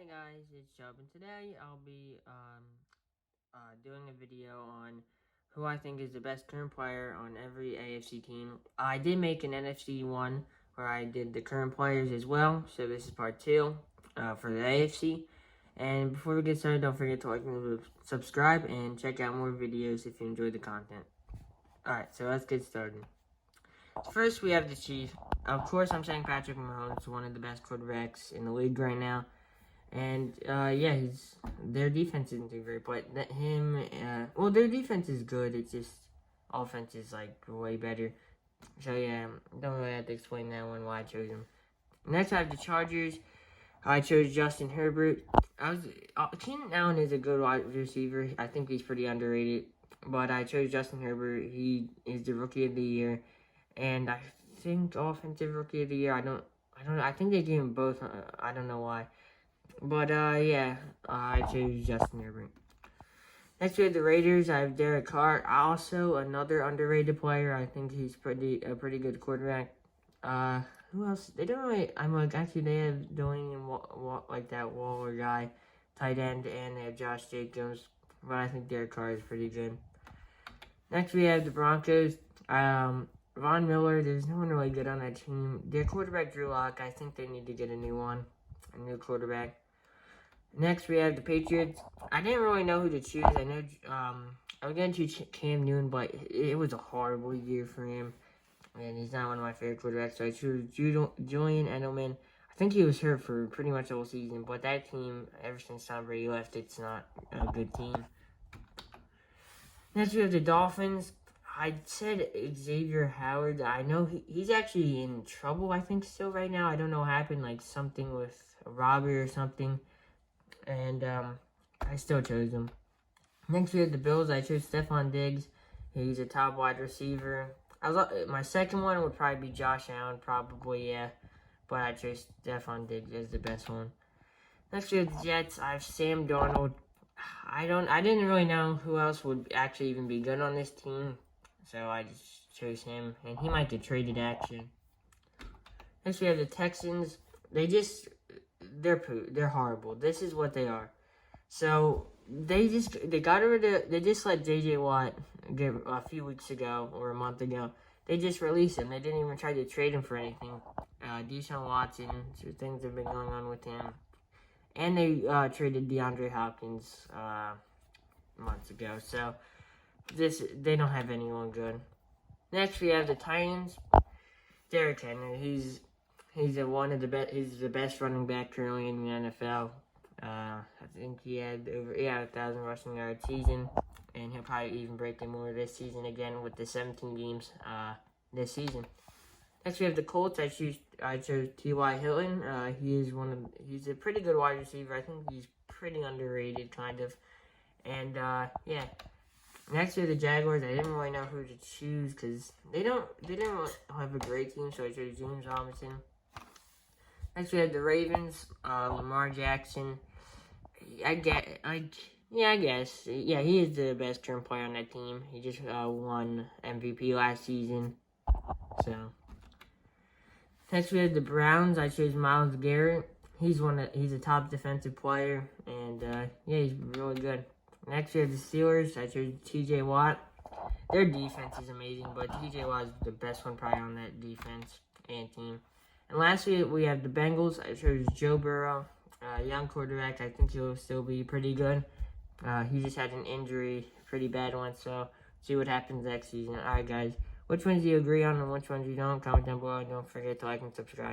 Hey guys, it's Chubb, and today I'll be doing a video on who I think is the best current player on every AFC team. I did make an NFC one where I did the current players as well, so this is part 2 for the AFC. And before we get started, don't forget to like and subscribe and check out more videos if you enjoyed the content. Alright, so let's get started. First, we have the Chiefs. Of course, I'm saying Patrick Mahomes is one of the best quarterbacks in the league right now. And, yeah, their defense isn't too great, but well, their defense is good, it's just, offense is, like, way better. So, yeah, don't really have to explain that one, why I chose him. Next, I have the Chargers. I chose Justin Herbert. Keenan Allen is a good wide receiver. I think he's pretty underrated, but I chose Justin Herbert. He is the Rookie of the Year, and I think Offensive Rookie of the Year, I don't know, I think they gave him both, I don't know why. But, yeah, I chose Justin Herbert. Next, we have the Raiders. I have Derek Carr. Also, another underrated player. I think he's a pretty good quarterback. Who else? They don't really, actually, they have Dwayne and like that Waller guy, tight end, and they have Josh Jacobs. But I think Derek Carr is pretty good. Next, we have the Broncos. Von Miller, there's no one really good on that team. Their quarterback, Drew Lock, I think they need to get a new quarterback. Next, we have the Patriots. I didn't really know who to choose. I know I was going to choose Cam Newton, but it was a horrible year for him, and he's not one of my favorite quarterbacks, so I chose Julian Edelman. I think he was hurt for pretty much the whole season, but that team, ever since Tom Brady left, it's not a good team. Next, we have the Dolphins. I said Xavier Howard. I know he's actually in trouble, I think, still right now. I don't know what happened, like something with a robbery or something. And I still chose him. Next, we have the Bills. I chose Stephon Diggs. He's a top wide receiver. My second one would probably be Josh Allen, probably, yeah. But I chose Stephon Diggs as the best one. Next, we have the Jets. I have Sam Darnold. I didn't really know who else would actually even be good on this team, so I just chose him, and he might get traded, actually. Next, we have the Texans. They're horrible. This is what they are. So they just let J.J. Watt get a few weeks ago or a month ago. They just released him. They didn't even try to trade him for anything. Deshaun Watson, so things have been going on with him, and they traded DeAndre Hopkins months ago. So they don't have anyone good. Next, we have the Titans. Derrick Henry. He's the best running back currently in the NFL. I think he had over 1,000 rushing yard season, and he'll probably even break the more this season again with the 17 games this season. Next, we have the Colts. I chose T.Y. Hilton. He's a pretty good wide receiver. I think he's pretty underrated, kind of. And yeah. Next, we have the Jaguars. I didn't really know who to choose because they didn't really have a great team, so I chose James Robinson. Next, we have the Ravens. Lamar Jackson. I guess. Yeah, he is the best current player on that team. He just won MVP last season. So, next we have the Browns. I chose Myles Garrett. He's a top defensive player, and yeah, he's really good. Next we have the Steelers. I chose T.J. Watt. Their defense is amazing, but T.J. Watt is the best one probably on that defense and team. And lastly, we have the Bengals. I chose Joe Burrow, young quarterback. I think he'll still be pretty good. He just had an injury, pretty bad one, so see what happens next season. All right, guys. Which ones do you agree on and which ones you don't? Comment down below. Don't forget to like and subscribe.